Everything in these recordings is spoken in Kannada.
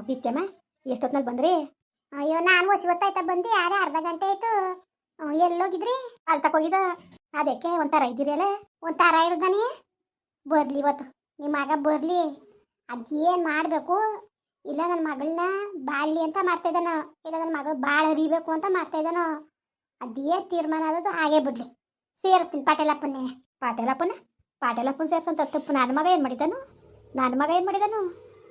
ಬಿತ್ತೆಮ್ಮ ಎಷ್ಟೊತ್ನಲ್ಲಿ ಬಂದ್ರಿ? ಅಯ್ಯೋ ನಾನು ಹೊಸಿ ಹೊತ್ತಾಯ್ತಾ ಬಂದು ಯಾರೇ ಅರ್ಧ ಗಂಟೆ ಆಯ್ತು. ಎಲ್ಲೋಗಿದ್ರಿ? ಅಲ್ಲಿ ತಕೋಗಿದ ಅದಕ್ಕೆ ಒಂಥರ ಇದ್ದೀರಲ್ಲ. ಒಂಥರ ಇರ್ದಾನೆ ಬರ್ಲಿ ಇವತ್ತು ನಿಮ್ಮ ಮಗ ಬರ್ಲಿ. ಅದೇನು ಮಾಡಬೇಕು, ಇಲ್ಲ ನನ್ನ ಮಗಳನ್ನ ಬಾಳ್ಲಿ ಅಂತ ಮಾಡ್ತಾ ಇದ್ದಾನೋ, ಇಲ್ಲ ನನ್ನ ಮಗಳು ಬಾಳ ಅರಿಬೇಕು ಅಂತ ಮಾಡ್ತಾ ಇದ್ದಾನೋ, ಅದೇನು ತೀರ್ಮಾನ ಆದದ್ದು ಹಾಗೆ ಬಿಡ್ಲಿ. ಸೇರಿಸ್ತೀನಿ ಪಾಟೇಲಪ್ಪನ್ನೇ. ಪಾಟೇಲಪ್ಪನ ಸೇರ್ಸಂತ ತಪ್ಪು ನನ್ನ ಮಗ ಏನು ಮಾಡಿದಾನು?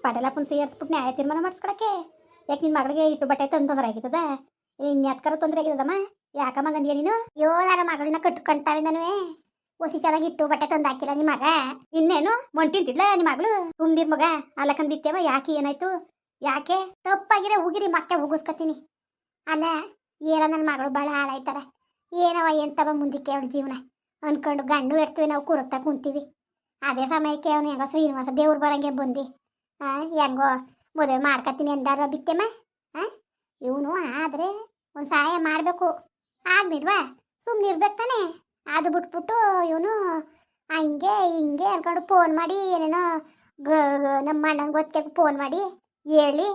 ಪಾಟೇಲಪ್ಪನ ಸೇರಿಸ್ಬಿಟ್ಟು ನ್ಯಾಯ ತೀರ್ಮಾನ ಮಾಡಿಸ್ಕೊಳಕ್ಕೆ ಯಾಕೆ ನಿನ್ನ ಮಗಳಿಗೆ ಇಟ್ಟು ಬಟ್ಟೆ ತೊಂದರೆ ಆಗಿರ್ತದ? ಇನ್ಯಾತ್ಕರ ತೊಂದರೆ ಆಗಿರೋದಮ್ಮ? ಯಾಕಮ್ಮ ಗಂದಿಯ ನೀನು? ಅಯ್ಯೋ ನನ್ನ ಮಗಳನ್ನ ಕಟ್ಕೊಂತಾವೆ ನಾನುವೇ ಹೊಸಿ ಚೆನ್ನಾಗಿ ಇಟ್ಟು ಬಟ್ಟೆ ತಂದು ಹಾಕಿಲ್ಲ ನಿಮ್ಮ ಮಗ. ಇನ್ನೇನು ಮೊಂಟಿಂತಿದ್ಲ ನಿಮ್ಮ ಮಗಳು? ತುಂಬಿರ್ ಮಗ ಅಲ್ಲಕಂದ್ ಬಿತ್ತೇವ. ಯಾಕೆ ಏನಾಯ್ತು? ಯಾಕೆ ತಪ್ಪಾಗಿರೋ ಉಗಿರಿ ಮಕ್ಕ ಉಗಿಸ್ಕೊತೀನಿ. ಅಲ್ಲ ಏನೋ ನನ್ನ ಮಗಳು ಭಾಳ ಹಾಳಾಯ್ತಾರ. ಏನವ ಎಂತವ ಮುಂದಕ್ಕೆ ಅವಳ ಜೀವನ ಅನ್ಕೊಂಡು ಗಂಡು ಇಡ್ತೀವಿ, ನಾವು ಕುರುತ್ತಾ ಕುಂತೀವಿ. ಅದೇ ಸಮಯಕ್ಕೆ ಅವನು ಹೆಂಗೋ ಶ್ರೀನಿವಾಸ ದೇವ್ರು ಬರಂಗೆ ಬಂದು ಹೆಂಗೋ ಮದುವೆ ಮಾಡ್ಕೊತೀನಿ ಎಂದಾರ ಬಿತ್ತೆಮ್ಮ. ಇವನು ಆದರೆ ಒಂದು ಸಹಾಯ ಮಾಡಬೇಕು. ಆಗ್ನಿಲ್ವಾ? ಸುಮ್ಮನೆ ಇರ್ಬೇಕು ತಾನೆ. ಅದು ಬಿಟ್ಬಿಟ್ಟು ಇವನು ಹಂಗೆ ಹಿಂಗೆ ಅನ್ಕೊಂಡು ಫೋನ್ ಮಾಡಿ ಏನೇನೋ ನಮ್ಮ ಅಣ್ಣನ ಗೊತ್ತಿಗೆ ಫೋನ್ ಮಾಡಿ ಹೇಳಿ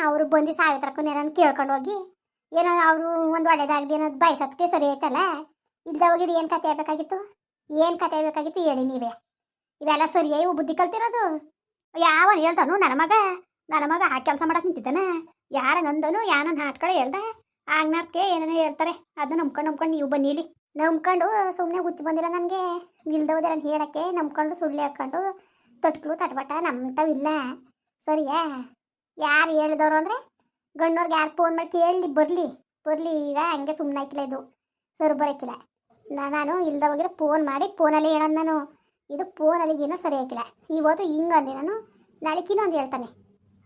ಅವರು ಬಂದು ಸಾವಿತ್ರಕ್ಕೂ ಏನಾರು ಕೇಳ್ಕೊಂಡು ಹೋಗಿ ಏನೋ ಅವರು ಒಂದು ಒಳ್ಳೇದಾಗದೆ ಏನೋ ಬಯಸೋದಕ್ಕೆ ಸರಿ ಆಯ್ತಲ್ಲ. ಇಲ್ದ ಹೋಗಿದ್ದು ಏನು ಕತೆ ಆಗ್ಬೇಕಾಗಿತ್ತು ಹೇಳಿ ನೀವೇ. ಇವೆಲ್ಲ ಸರಿಯಾಗಿ ಬುದ್ಧಿ ಕಲ್ತಿರೋದು. ಯಾವನ್ ಹೇಳ್ತಾನು? ನನ್ನ ಮಗ ಆ ಕೆಲಸ ಮಾಡಕ್ಕೆ ನಿಂತಿದ್ದಾನೆ. ಯಾರಂಗಂದನು ಯಾನ ನಾಟ್ಕಡೆ ಹೇಳ್ದ ಆಗ್ನಾರ್ಕೆ ಏನೇನೋ ಹೇಳ್ತಾರೆ. ಅದನ್ನ ನಂಬ್ಕೊಂಡು ನೀವು ಬನ್ನಿಲಿ. ನಂಬ್ಕೊಂಡು ಸುಮ್ಮನೆ ಹುಚ್ಚು ಬಂದಿಲ್ಲ ನನಗೆ. ಇಲ್ದೋದೆ ನಾನು ಹೇಳಕ್ಕೆ ನಂಬ್ಕೊಂಡು ಸುಳ್ಳು ಹಾಕ್ಕೊಂಡು ತಟ್ಕಲು ತಟ್ಬಟ ನಮ್ಮಂಥವಿಲ್ಲ. ಸರಿಯಾ? ಯಾರು ಹೇಳಿದವರು ಅಂದರೆ ಗಣ್ಣವ್ರಿಗೆ ಯಾರು ಫೋನ್ ಮಾಡಿ ಕೇಳಿ ಬರಲಿ. ಈಗ ಹಂಗೆ ಸುಮ್ಮನೆ ಹಾಕಿಲ್ಲ, ಇದು ಸರಿ ಬರೋಕ್ಕಿಲ್ಲ. ನಾನು ಇಲ್ದ ಹೋಗಿರೋ ಫೋನ್ ಮಾಡಿ ಫೋನಲ್ಲಿ ಹೇಳೋದು ನಾನು. ಇದು ಫೋನಲ್ಲಿ ಏನೋ ಸರಿ ಹಾಕಿಲ್ಲ. ಇವತ್ತು ಹಿಂಗಂದೆ ನಾನು, ನಾಳೆಗೆ ಇನ್ನೊಂದು ಹೇಳ್ತಾನೆ.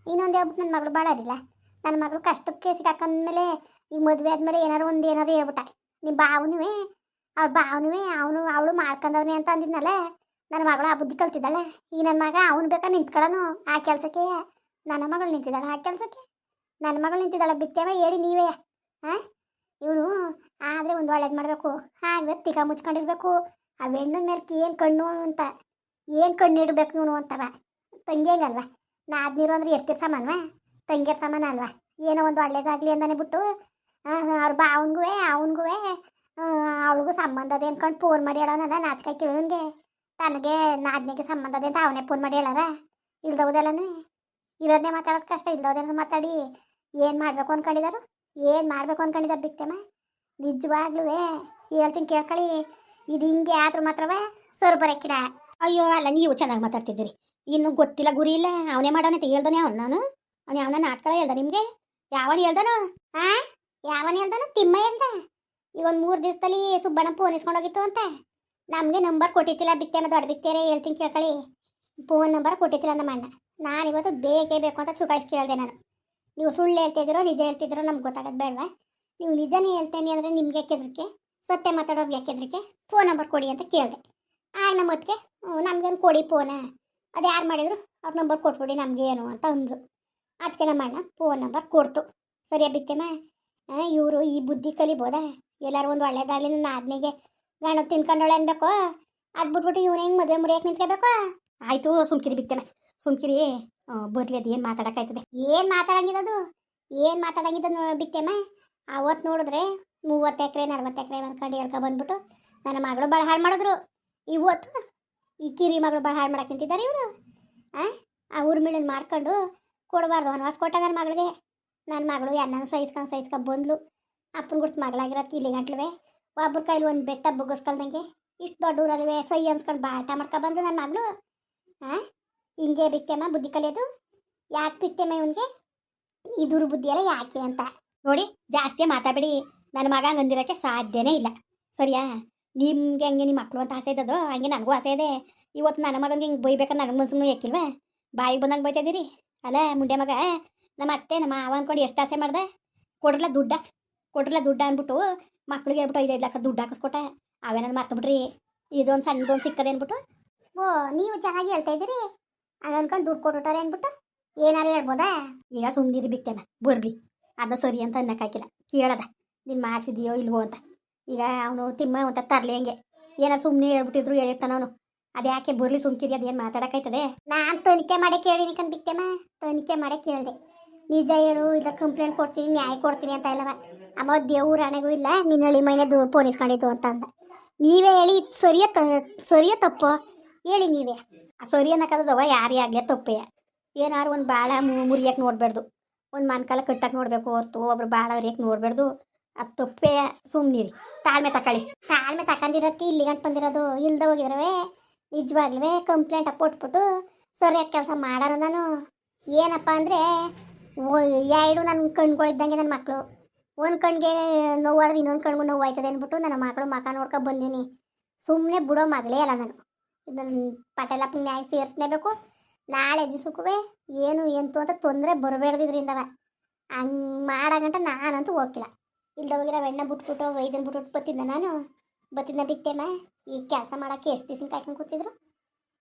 ಇನ್ನೊಂದು ಹೇಳ್ಬಿಟ್ಟು ನನ್ನ ಮಗಳು ಬಾಳರಿಲ್ಲ. ನನ್ನ ಮಗಳು ಕಷ್ಟಕ್ಕೆ ಸಿಕ್ಕಾಕಂದ್ಮೇಲೆ ಈಗ ಮದುವೆ ಆದಮೇಲೆ ಏನಾರು ಹೇಳ್ಬಿಟ್ಟ. ನಿಮ್ಮ ಬಾವನುವೆ ಅವಳು ಮಾಡ್ಕೊಂಡವ್ನೆ ಅಂತ ಅಂದಿದ್ನಲ್ಲ. ನನ್ನ ಮಗಳು ಆ ಬುದ್ಧಿ ಕಲ್ತಿದ್ದಾಳೆ. ಈ ನನ್ನ ಮಗ ಅವನು ಬೇಕಾ ನಿಂತ್ಕೊಳ್ಳೋನು ಆ ಕೆಲಸಕ್ಕೆ. ನನ್ನ ಮಗಳು ನಿಂತಿದ್ದಾಳೆ ಆ ಕೆಲಸಕ್ಕೆ. ನನ್ನ ಮಗಳು ನಿಂತಿದ್ದಾಳೆ ಬಿತ್ತೇವ ಹೇಳಿ ನೀವೇ. ಇವನು ಆದರೆ ಒಂದು ಒಳ್ಳೇದು ಮಾಡಬೇಕು. ಹಾಗೆ ತಿಕ್ಕ ಮುಚ್ಕೊಂಡಿರ್ಬೇಕು. ಆ ಹೆಣ್ಣಿನ ಮೇಲೆ ಏನು ಕಣ್ಣು ಅಂತ ಏನು ಕಣ್ಣು ಇಡಬೇಕು ಇವನು ಅಂತವ. ತಂಗಿಯಂಗಲ್ವಾ? ನಾದ್ನೀರು ಅಂದ್ರೆ ಎಷ್ಟಿರ್ ಸಮಾನವಾ? ತಂಗಿಯರ್ ಸಮಾನ ಅಲ್ವಾ? ಏನೋ ಒಂದು ಒಳ್ಳೇದಾಗಲಿ ಅಂತಾನೆ ಬಿಟ್ಟು ಅವ್ರ ಬಾವನ್ಗೂ ಅವಳಿಗೂ ಸಂಬಂಧ ಅದೇ ಅನ್ಕೊಂಡು ಫೋನ್ ಮಾಡಿ ಹೇಳೋನಲ್ಲ. ನಾಚಿಕೆ ಕೇಳೋನ್ಗೆ ತನಗೆ ನಾದ್ನಿಗೆ ಸಂಬಂಧ ಅದೇ ಅಂತ ಅವನೇ ಫೋನ್ ಮಾಡಿ ಹೇಳಾರ. ಇಲ್ದವುದೆಲ್ಲನೂ ಇರೋದನ್ನೇ ಮಾತಾಡೋದು ಕಷ್ಟ. ಇಲ್ದವುದೆಲ್ಲ ಮಾತಾಡಿ ಏನು ಮಾಡಬೇಕು ಅನ್ಕೊಂಡಿದ್ದಾರೆ ಬಿತ್ತಮ್ಮ. ನಿಜವಾಗ್ಲೂ ಹೇಳ್ತೀನಿ ಕೇಳ್ಕೊಳ್ಳಿ. ಇದು ಹಿಂಗೆ ಆದ್ರೂ ಮಾತ್ರವೇ ಸರ್ ಬರೋಕ್ಕಿಲ್ಲ. ಅಯ್ಯೋ ಅಲ್ಲ, ನೀವು ಚೆನ್ನಾಗಿ ಮಾತಾಡ್ತಿದ್ದೀರಿ. ಇನ್ನು ಗೊತ್ತಿಲ್ಲ ಗುರಿ ಇಲ್ಲ. ಅವನೇ ಮಾಡೋಣಂತ ಹೇಳ್ದಾನೆ ನಾನು. ಅವ್ನು ಯಾವನ ನಾಟ್ಕಳ ಹೇಳ್ದ ನಿಮಗೆ? ಯಾವನು ಹೇಳ್ದಾನು? ತಿಮ್ಮ ಹೇಳ್ದ. ಈಗ ಒಂದು 3 ದಿವಸದಲ್ಲಿ ಸುಬ್ಬಣ್ಣ ಫೋನ್ ಇಸ್ಕೊಂಡೋಗಿತ್ತು ಅಂತ. ನಮಗೆ ನಂಬರ್ ಕೊಟ್ಟಿತ್ತಿಲ್ಲ ಬಿತ್ತೇಮ್ಮ. ದೊಡ್ಡ ಬಿತ್ತೇರೆ ಹೇಳ್ತೀನಿ ಕೇಳ್ಕೊಳ್ಳಿ. ಫೋನ್ ನಂಬರ್ ಕೊಟ್ಟಿತ್ತಿಲ್ಲ ನಮ್ಮ ಅಣ್ಣ. ನಾನಿವತ್ತು ಬೇಕೇ ಬೇಕು ಅಂತ ಚುಕಾಯಿಸಿ ಕೇಳಿದೆ ನಾನು. ನೀವು ಸುಳ್ಳು ಹೇಳ್ತಿದ್ದೀರೋ ನಿಜ ಹೇಳ್ತಿದ್ದೀರೋ ನಮ್ಗೆ ಗೊತ್ತಾಗೋದು ಬೇಡವಾ? ನೀವು ನಿಜನೇ ಹೇಳ್ತೇನೆ ಅಂದರೆ ನಿಮಗೆ ಕೆದ್ರಿಕೆ, ಸತ್ಯ ಮಾತಾಡೋದು ಕೆದ್ರಿಕೆ. ಫೋನ್ ನಂಬರ್ ಕೊಡಿ ಅಂತ ಕೇಳಿದೆ. ಆಗ ನಮ್ಮ ಹೊತ್ತಿಗೆ ನಮ್ಗೇನು ಕೊಡಿ ಫೋನ, ಅದು ಯಾರು ಮಾಡಿದ್ರು ಅವ್ರ ನಂಬರ್ ಕೊಟ್ಬಿಡಿ ನಮಗೆ ಏನು ಅಂತ ಅಂದರು. ಅದಕ್ಕೆ ನಮ್ಮ ಅಣ್ಣ ಫೋನ್ ನಂಬರ್ ಕೊಡ್ತು. ಸರಿಯಾ ಬಿತ್ತೇಮ್ಮ? ಇವರು ಈ ಬುದ್ಧಿ ಕಲಿಬೋದಾ? ಎಲ್ಲರೂ ಒಂದು ಒಳ್ಳೇದಾಗಲಿ ನನ್ನ ಆದ್ನಿಗೆ ಗಂಡ ತಿನ್ಕೊಂಡೋಳೆ ಅನ್ಬೇಕು. ಅದು ಬಿಟ್ಬಿಟ್ಟು ಇವ್ನು ಹೆಂಗೆ ಮದುವೆ ಮುರಿಯಕ್ಕೆ ನಿಂತ್ಕೋಬೇಕು? ಆಯಿತು ಸುಮ್ಕಿರಿ ಬಿತ್ತೇಮ್ಮ, ಸುಮ್ಕಿರಿ. ಬರ್ಲಿ, ಅದು ಏನು ಮಾತಾಡೋಕ್ಕಾಯ್ತದೆ? ಏನು ಮಾತಾಡಂಗಿದ್ದು ಬಿತ್ತೇಮ್ಮ. ಅವತ್ತು ನೋಡಿದ್ರೆ 30 ಎಕರೆ 40 ಎಕರೆ ಅನ್ಕೊಂಡು ಹೇಳ್ಕೊಂಡ್ಬಂದ್ಬಿಟ್ಟು ನನ್ನ ಮಗಳು ಭಾಳ ಹಾಳು ಮಾಡಿದ್ರು. ಇವತ್ತು ಈ ಕಿರಿ ಮಗಳು ಭಾಳ ಹಾಳು ಮಾಡಕ್ಕೆ ನಿಂತಿದ್ದಾರೆ ಇವರು. ಆ ಊರ್ಮಿಳನ್ನು ಮಾಡ್ಕೊಂಡು ಕೊಡಬಾರ್ದು ವನವಾಸ ಕೊಟ್ಟ ನನ್ನ ಮಗಳಿಗೆ. ನನ್ನ ಮಗಳು ಎಲ್ಲನೂ ಸಹಿಸ್ಕೊಂಡು ಬಂದ್ಲು. ಅಪ್ಪನ ಗುರ್ತು ಮಗಳಾಗಿರೋದಕ್ಕೆ ಇಲ್ಲಿ ಗಂಟ್ಲುವೆ ಒಬ್ಬರ ಕೈಲಿ ಒಂದು ಬೆಟ್ಟ ಬುಗ್ಗಿಸ್ಕೊಳ್ದಂಗೆ ಇಷ್ಟು ದೊಡ್ಡ ಊರಲ್ವೇ ಸೈ ಅನ್ಸ್ಕೊಂಡು ಬಾಟ ಮಾಡ್ಕೊಬಂದು ನನ್ನ ಮಗಳು. ಹಿಂಗೆ ಬಿತ್ತೇಮ್ಮ ಬುದ್ಧಿ ಕಲಿಯೋದು? ಯಾಕೆ ಬಿತ್ತೇಮ್ಮ ಇವನಿಗೆ ಈ ದುರ್ಬುದ್ಧಿ ಎಲ್ಲ ಯಾಕೆ ಅಂತ ನೋಡಿ. ಜಾಸ್ತಿ ಮಾತಾಡಬೇಡಿ. ನನ್ನ ಮಗ ಹಂಗಂದಿರೋಕ್ಕೆ ಸಾಧ್ಯನೇ ಇಲ್ಲ. ಸರಿಯಾ? ನಿಮ್ಗೆ ಹಂಗೆ ನಿಮ್ಮ ಮಕ್ಕಳು ಅಂತ ಆಸೆ ಇದ್ದದು, ಹಂಗೆ ನನಗೂ ಆಸೆ ಇದೆ. ಇವತ್ತು ನನ್ನ ಮಗಂಗೆ ಹಿಂಗೆ ಬೈಬೇಕಾದ್ರೆ ನನಗೆ ಮನ್ಸು ಯಾಕಿಲ್ವಾ? ಬಾಯಿಗೆ ಬಂದಂಗೆ ಬೈತಾಯಿದ್ದೀರಿ ಅಲ್ಲ ಮುಂಡೆ ಮಗ. ನಮ್ಮ ಅತ್ತೆ ನಮ್ಮ ಮಾವ ಅಂದ್ಕೊಂಡು ಎಷ್ಟು ಆಸೆ ಮಾಡ್ದೆ. ಕೊಡ್ರಲ್ಲ ದುಡ್ಡ ಅಂದ್ಬಿಟ್ಟು ಮಕ್ಳಿಗೆ ಹೇಳ್ಬಿಟ್ಟು 5 ಲಕ್ಷ ದುಡ್ಡು ಹಾಕಿಸ್ಕೊಟ್ಟ. ಅವೇನಾರು ಮರ್ತಬಿಟ್ರಿ. ಇದೊಂದು ಸಣ್ಣದೊಂದು ಸಿಕ್ಕದೆ ಅಂದ್ಬಿಟ್ಟು. ನೀವು ಚೆನ್ನಾಗಿ ಹೇಳ್ತಾ ಇದ್ದೀರಿ. ಹಂಗೆ ಅನ್ಕೊಂಡು ದುಡ್ಡು ಕೊಟ್ಬಿಟ್ಟಾರೆ ಅಂದ್ಬಿಟ್ಟು ಏನಾರು ಹೇಳ್ಬೋದಾ? ಈಗ ಸುಮ್ಮನಿರಿ ಬಿತ್ತೇನ ಬರ್ಲಿ. ಅದನ್ನ ಸರಿ ಅಂತ ಅನ್ನಕ್ಕಾಗಿಲ್ಲ. ಕೇಳದ ನೀನು ಮಾಡಿಸಿದೆಯೋ ಇಲ್ವೋ ಅಂತ. ಈಗ ಅವನು ತಿಮ್ಮ ಅಂತ ತರಲಿ ಹಂಗೆ ಏನಾರು ಸುಮ್ಮನೆ ಹೇಳ್ಬಿಟ್ಟಿದ್ರು ಹೇಳಿರ್ತಾನ ಅವನು. ಅದ್ಯಾಕೆ ಬರ್ಲಿ ಸುಮ್ಕಿರಿ ಅದೇನು ಮಾತಾಡಕೈತದೆ. ನಾನು ತನಿಖೆ ಮಾಡಿ ಕೇಳಿನಿ ಕಣ್ ಬಿಕ್ತಮ್ಮ, ತನಿಖೆ ಮಾಡಿ ಕೇಳಿದೆ. ನಿಜ ಹೇಳು, ಇಲ್ಲ ಕಂಪ್ಲೇಂಟ್ ಕೊಡ್ತೀನಿ, ನ್ಯಾಯ ಕೊಡ್ತೀನಿ ಅಂತ ಇಲ್ಲವ. ಅಮ್ಮ ದೇವ್ರ ಹಣೆಗೂ ಇಲ್ಲ ನಿನ್ನ ಹಳಿ ಮೈನದು ಪೋನಿಸ್ಕೊಂಡಿದ್ದು ಅಂತ ಅಂದ. ನೀವೇ ಹೇಳಿ, ಸರಿಯ ತಪ್ಪು ಹೇಳಿ ನೀವೇ. ಸರಿ ಅನ್ನಕ್ಕದವ ಯಾರೇ ಆಗಲಿ ತಪ್ಪೇ. ಏನಾರು ಒಂದು ಬಾಳ ಮುರಿಯಕ್ಕೆ ನೋಡ್ಬಾರ್ದು, ಒಂದು ಮನ್ಕಾಲ ಕಟ್ಟಕ್ಕೆ ನೋಡ್ಬೇಕು ಹೊರ್ತು ಒಬ್ರು ಬಾಳ ಹರಿಯಕ್ಕೆ ನೋಡ್ಬಾರ್ದು. ಅದು ತಪ್ಪೇ. ಸುಮ್ಮನಿರಿ, ತಾಳ್ಮೆ ತಕೊಳ್ಳಿ. ತಾಳ್ಮೆ ತಕೊಂಡಿರೋದಕ್ಕೆ ಇಲ್ಲಿ ಗಂಟು ಬಂದಿರೋದು. ಇಲ್ದ ಹೋಗಿದ್ರವೆ ನಿಜವಾಗ್ಲೂ ಕಂಪ್ಲೇಂಟ್ ಕೊಟ್ಬಿಟ್ಟು ಸರಿಯಾದ ಕೆಲಸ ಮಾಡೋಣ. ನಾನು ಏನಪ್ಪ ಅಂದರೆ ಎರಡು ನನ್ನ ಕಣ್ಗಳಿದ್ದಂಗೆ ನನ್ನ ಮಕ್ಕಳು. ಒಂದು ಕಣ್ಣಿಗೆ ನೋವಾದ್ರೆ ಇನ್ನೊಂದು ಕಣ್ಗೂ ನೋವು ಆಯ್ತದೆ ಅಂದ್ಬಿಟ್ಟು ನನ್ನ ಮಕ್ಕಳು ಮಕ ನೋಡ್ಕೊಂಡು ಬಂದೀನಿ. ಸುಮ್ಮನೆ ಬಿಡೋ ಮಗಳೇ ಅಲ್ಲ ನಾನು. ಇದನ್ನು ಪಟೇಲಪ್ಪನ ನ್ಯಾಯ ಸೇರಿಸ್ಲೇಬೇಕು. ನಾಳೆ ದಿವಸಕ್ಕೂ ಏನು ಎಂತು ಅಂತ ತೊಂದರೆ ಬರಬೇಡ್ದಿದ್ರಿಂದವ. ಹಂಗೆ ಮಾಡಗಂಟ ನಾನಂತೂ ಹೋಗಿಲ್ಲ. ಇಲ್ದ ಹೋಗಿರೋ ಎಣ್ಣೆ ಬಿಟ್ಬಿಟ್ಟು ವೈದ್ಯನ ಬಿಟ್ಬಿಟ್ಟು ಬತ್ತಿದ್ನ ಬಿಟ್ಟೆಮ್ಮ. ಈ ಕೆಲಸ ಮಾಡೋಕ್ಕೆ ಎಷ್ಟು ದಿವಸ ಕಾಯ್ಕೊಂಡು ಕೂತಿದ್ರು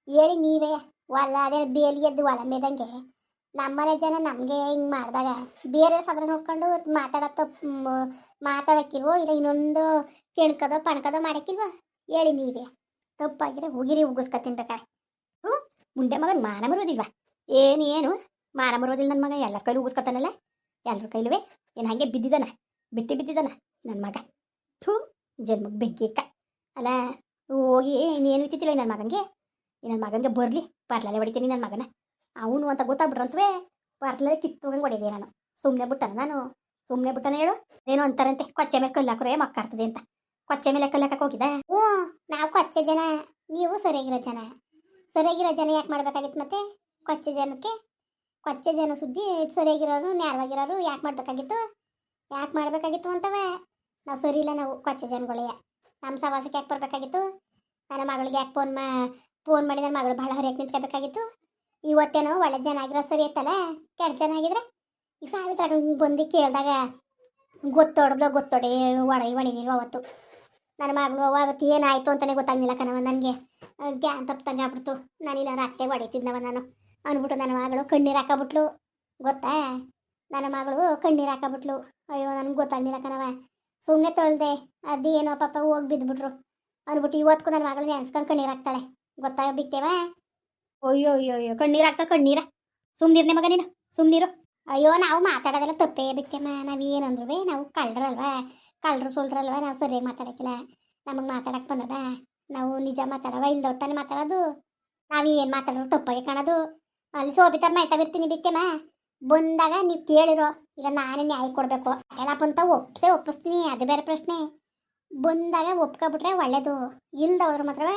ಹೇಳಿ ನೀವೇ. ಹೊಲ ಅದೇ ಬೇಲಿ ಎದ್ದು ಹೊಲ ಮೇದಂಗೆ ನಮ್ಮನೆ ಜನ ನಮಗೆ ಹಿಂಗೆ ಮಾಡಿದಾಗ ಬೇರೆ ಸದ್ರ ನೋಡ್ಕೊಂಡು ಮಾತಾಡೋಕ್ಕಿಲ್ವೋ, ಇಲ್ಲ ಇನ್ನೊಂದು ಕೆಣ್ಕದೋ ಪಣ್ಕದೋ ಮಾಡೋಕ್ಕಿಲ್ವೋ ಹೇಳಿ ನೀವೇ. ತಪ್ಪಾಗಿರೋ ಉಗಿರಿ ಉಗಿಸ್ಕೊತೀನಿ ಬೇಕಾರೆ. ಮುಂಡೆ ಮಗನ ಮಾನ ಬರೋದಿಲ್ವಾ? ಏನು ಮಾನ ಬರೋದಿಲ್ಲ ನನ್ನ ಮಗ. ಎಲ್ಲರ ಕೈಲೂ ಉಗಿಸ್ಕೊತಾನಲ್ಲ, ಎಲ್ಲರ ಕೈಲುವೆ. ಏನು ಹಾಗೆ ಬಿದ್ದಿದ್ದಾನ, ಬಿದ್ದಿದ್ದಾನ ನನ್ನ ಮಗ. ಥೂ, ಜನ್ಮಕ್ಕೆ ಬೆಂಕಿ ಇಕ್ಕ ಅಲ್ಲ. ಹೋಗಿ ಇನ್ನೇನು ಇತ್ತಿಲ್ಲ ನನ್ನ ಮಗನಿಗೆ ಬರಲಿ, ಪರ್ಲಲ್ಲೇ ಹೊಡಿತೀನಿ ನನ್ನ ಮಗನ. ಅವನು ಅಂತ ಗೊತ್ತಾಗ್ಬಿಟ್ರಂತವೇ ಪರ್ಲಲ್ಲೇ ಕಿತ್ತೋಗಂಗೆ ಹೊಡಿದೆ ನಾನು. ಸುಮ್ಮನೆ ಬಿಟ್ಟನ ಹೇಳು. ಏನೋ ಅಂತಾರಂತೆ, ಕೊಚ್ಚೆ ಮೇಲೆ ಕಲ್ಲಾಕ್ರೆ ಮಕ್ಕಾರ್ತದೆ ಅಂತ. ಕೊಚ್ಚೆ ಮೇಲೆ ಕಲ್ಲಾಕಕ್ಕೆ ಹೋಗಿದ್ದ. ಹ್ಞೂ, ನಾವು ಕೊಚ್ಚೆ ಜನ, ನೀವು ಸರಿಯಾಗಿರೋ ಜನ ಯಾಕೆ ಮಾಡ್ಬೇಕಾಗಿತ್ತು? ಮತ್ತೆ ಕೊಚ್ಚೆ ಜನ ಸುದ್ದಿ ಸರಿಯಾಗಿರೋರು ನ್ಯಾಯವಾಗಿರೋರು ಯಾಕೆ ಮಾಡಬೇಕಾಗಿತ್ತು ಅಂತವೇ. ನಾವು ಸರಿ ಇಲ್ಲ, ನಾವು ಕೊಚ್ಚೆ ಜನಗಳೇ. ನಮ್ಮ ಸವಾಸಕ್ಕೆ ಯಾಕೆ ಬರಬೇಕಾಗಿತ್ತು? ನನ್ನ ಮಗಳಿಗೆ ಯಾಕೆ ಫೋನ್ ಮಾಡಿ ನನ್ನ ಮಗಳು ಭಾಳ ಹರಿಯಕ್ಕೆ ನಿಂತ್ಕೋಬೇಕಾಗಿತ್ತು? ಇವತ್ತೇನೋ ಒಳ್ಳೆ ಜನ ಆಗಿರೋ ಸರಿ ಇತ್ತಲ್ಲ, ಕೆಟ್ಟ ಜನ ಆಗಿದ್ರೆ ಈಗ ಸಾವಿತ್ರ ಬಂದು ಕೇಳಿದಾಗ ಗೊತ್ತೊಡೆ ಒಣಿನಿಲ್ವ ಅವತ್ತು. ನನ್ನ ಮಗಳು ಅವತ್ತು ಏನಾಯಿತು ಅಂತಲೇ ಗೊತ್ತಾಗಲಿಲ್ಲ ಕಣವ. ನನಗೆ ಗ್ಯಾನ್ ತಪ್ಪಂಗೆ ಆಗ್ಬಿಡ್ತು. ನಾನಿಲ್ಲ ರತ್ತೆ ಹೊಡಿತಿದ್ನವ ನಾನು ಅಂದ್ಬಿಟ್ಟು ನನ್ನ ಮಗಳು ಕಣ್ಣೀರು ಹಾಕಬಿಟ್ಲು. ಗೊತ್ತಾ, ನನ್ನ ಮಗಳು ಕಣ್ಣೀರು ಹಾಕಬಿಟ್ಲು. ಅಯ್ಯೋ, ನನಗೆ ಗೊತ್ತಾಗಲಿಲ್ಲ ಕಣವ. ಸುಮ್ಮನೆ ತೊಳ್ದೆ. ಅದೇನೋ ಪಾಪ ಹೋಗಿ ಬಿದ್ದುಬಿಟ್ರು ಅಂದ್ಬಿಟ್ಟು ಇವತ್ತಿಗೂ ನನ್ನ ಮಗಳು ನೆನ್ಸ್ಕೊಂಡು ಕಣ್ಣೀರು ಹಾಕ್ತಾಳೆ. ಗೊತ್ತಾ ಬಿಕ್ತೇವ? ಅಯ್ಯೋ ಕಣ್ಣೀರು ಹಾಕ್ತಾಳೆ. ಕಣ್ಣೀರ ಸುಮ್ಮನಿರ್ನೆ ಮಗ ನೀನು, ಸುಮ್ಮನಿರು. ಅಯ್ಯೋ, ನಾವು ಮಾತಾಡೋದೆಲ್ಲ ತಪ್ಪೇ ಬಿಕ್ತೇಮ್ಮ. ನಾವೇನಂದ್ರೂ ನಾವು ಕಳ್ಳರು ಸುಳ್ರಲ್ವ. ನಾವು ಸರಿಯಾಗಿ ಮಾತಾಡೋಕ್ಕಿಲ್ಲ. ನಮಗೆ ಮಾತಾಡಕ್ಕೆ ಬಂದದ, ನಾವು ನಿಜ ಮಾತಾಡವ, ಇಲ್ದವ ತಾನೆ ಮಾತಾಡೋದು. ನಾವು ಏನು ಮಾತಾಡೋದು ತಪ್ಪಾಗೆ ಕಾಣೋದು. ಅಲ್ಲಿ ಸೋಬಿತಾರ ಮಾಯ್ತಾವಿರ್ತೀನಿ ಬಿಕ್ತೇಮ್ಮ. ಬಂದಾಗ ನೀವು ಕೇಳಿರೋ, ಈಗ ನಾನೇ ನ್ಯಾಯ ಕೊಡಬೇಕು. ಪಟೇಲಪ್ಪ ಅಂತ ಒಪ್ಪಿಸ್ತೀನಿ, ಅದು ಬೇರೆ ಪ್ರಶ್ನೆ. ಬಂದಾಗ ಒಪ್ಕೊಬಿಟ್ರೆ ಒಳ್ಳೇದು, ಇಲ್ದವ್ರು ಮಾತ್ರ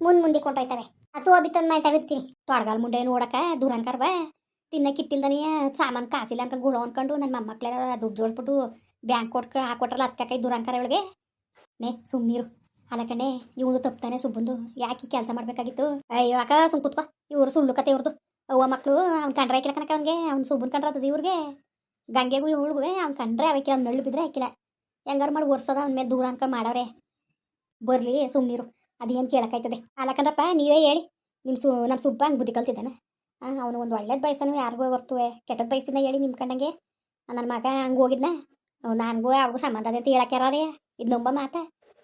ಮುಂದೆ ಕೊಂಡೋಯ್ತವೆ. ಸೋಬಿತಂದು ಮಾಯ್ತಾವಿರ್ತೀನಿ. ತೊಡಗಾಲ್ ಮುಂಡೆ ನೋಡಕ ದೂರ ಅನ್ಕರ್ವ. ತಿನ್ನಕ್ಕೆ ಇಟ್ಟಿಲ್ದನೆಯ ಸಾಮಾನು ಕಾಸಿಲ್ಲ ಅನ್ಕೊಂಡು ಗುಳು ಅನ್ಕೊಂಡು ನನ್ನ ಮೊಮ್ಮಕ್ಳೆಲ್ಲ ದುಡ್ಡು ಜೋಡಿಸ್ಬಿಟ್ಟು ಬ್ಯಾಂಕ್ ಹಾಕೊಟ್ರಲ್ಲ ಅದಕ್ಕೆ ದೂರ ಅನ್ಕರ ಇವಳಿಗೆ. ಸುಮ್ಮನಿರು. ಅಲ್ಲ ಕಣೆ, ಇವನು ತಪ್ತಾನೆ ಸುಬ್ಬಂದು. ಯಾಕೆ ಕೆಲಸ ಮಾಡಬೇಕಾಗಿತ್ತು? ಅಯ್ಯೋ ಅಕ್ಕ, ಸುಮ್ ಕೂತ್ಕೋ. ಇವರು ಸುಳ್ಳು ಕತೆ ಇವ್ರದ್ದು. ಅವ್ವ ಮಕ್ಕಳು ಅವ್ನು ಕಂಡ್ರೆ ಹಾಕಿಲ್ಲ ಕಣಕ. ಅವ್ನಿಗೆ ಅವ್ನು ಸುಬ್ಬನ್ ಕಂಡ್ರೆ ಆತದ ಇವ್ರಿಗೆ. ಗಂಗೆಗೂ ಇವಳಿಗೂ ಅವ್ನು ಕಂಡ್ರೆ ಅವಕ್ಕೆ ಅವ್ನು ನಳ್ಳು ಬಿದ್ದರೆ ಹಾಕಿಲ್ಲ. ಹೆಂಗಾರು ಮಾಡಿ ಒರ್ಸೋದ ಅವ್ನ ಮೇಲೆ ದೂರ ಅನ್ಕೊಂಡು ಮಾಡವ್ರೆ. ಬರಲಿ, ಸುಮ್ಮನಿರು. ಅದೇನು ಕೇಳೋಕ್ಕಾಯ್ತದೆ? ಅಲ್ಲಕಂದ್ರಪ್ಪ, ನೀವೇ ಹೇಳಿ. ನಮ್ಮ ಸುಬ್ಬ ಹಂಗೆ ಬುದ್ಧಿ ಕಲ್ತಿದ್ದಾನೆ. ಅವನು ಒಂದು ಒಳ್ಳೇದು ಬಯಸ್ತಾನೆ, ಯಾರಿಗೂ ಹೊರ್ತುವೆ ಕೆಟ್ಟದ್ದು ಬಯಸ್ತಿದ್ದ ಹೇಳಿ ನಿಮ್ಮ ಕಂಡಂಗೆ. ನನ್ನ ಮಗ ಹಂಗೆ ಹೋಗಿದ್ನ. ನನಗೂ ಅವ್ರಿಗೂ ಸಂಬಂಧ ಅದೇ ಅಂತ ಹೇಳಕ್ಯಾರೇ. ಇದು ನಂಬ ಮಾತಾ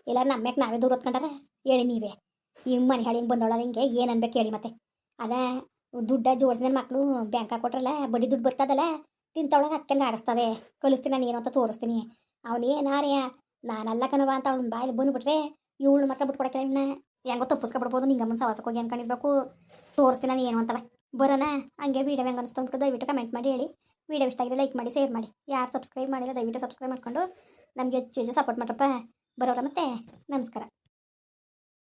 ಇಲ್ಲ? ನಮ್ಮ್ಯಾಕೆ ನಾವೇ ದೂರ ಹೊತ್ಕೊಂಡಾರ ಹೇಳಿ ನೀವೇ. ಈ ಮನೆ ಹೇಳಿ ಹಿಂಗೆ ಬಂದೋಳ ಹಿಂಗೆ ಏನು ಅನ್ಬೇಕು ಹೇಳಿ ಮತ್ತೆ. ಅಲ್ಲ, ದುಡ್ಡ ಜೋಡಿಸಿದ ಮಕ್ಕಳು ಬ್ಯಾಂಕ್ ಹಾಕೊಟ್ರಲ್ಲ, ಬಡ್ಡಿ ದುಡ್ಡು ಬರ್ತದಲ್ಲ, ತಿಂತೊಳಗೆ ಹಕ್ಕಂಗೆ ಆಡಿಸ್ತದೆ. ಕಲಿಸ್ತೀನಿ ನಾನು ಏನು ಅಂತ ತೋರಿಸ್ತೀನಿ. ಅವನು ಏನಾರ್ಯ ನಾನಲ್ಲ ಕಣವ ಅಂತ ಅವ್ನ ಬಾಯಲ್ಲಿ ಬಂದುಬಿಟ್ರೆ ಇವಳು ಮಾತ್ರ ಬಿಟ್ಕೊಡಕ್ಕೆ ಇವನ್ನ ಹೆಂಗೋ ತಪ್ಪಿಸ್ಕೊಬಿಡ್ಬೋದು. ನಿಂಗಮ್ಮನ ಸವಾಸಕ್ಕೆ ಹೋಗಿ ಅನ್ಕೊಂಡಿರ್ಬೇಕು. ತೋರಿಸ್ತೀನಿ ನಾನು ಏನು ಅಂತವ. ಬರೋಣ ಹಂಗೆ ವೀಡಿಯೋ ಹೆಂಗೆ ಅನಿಸ್ತು ದಯವಿಟ್ಟು ಕಮೆಂಟ್ ಮಾಡಿ ಹೇಳಿ. ವೀಡಿಯೋ ಇಷ್ಟ ಆಗಿದ್ರೆ ಲೈಕ್ ಮಾಡಿ, ಶೇರ್ ಮಾಡಿ. ಯಾರು ಸಬ್ಸ್ಕ್ರೈಬ್ ಮಾಡಿಲ್ಲ ದಯವಿಟ್ಟು ಸಬ್ಸ್ಕ್ರೈಬ್ ಮಾಡ್ಕೊಂಡು ನಮಗೆ ಹೆಚ್ಚು ಸಪೋರ್ಟ್ ಮಾಡ್ರಪ್ಪ. ಬರೋರ ಮತ್ತೆ ನಮಸ್ಕಾರ.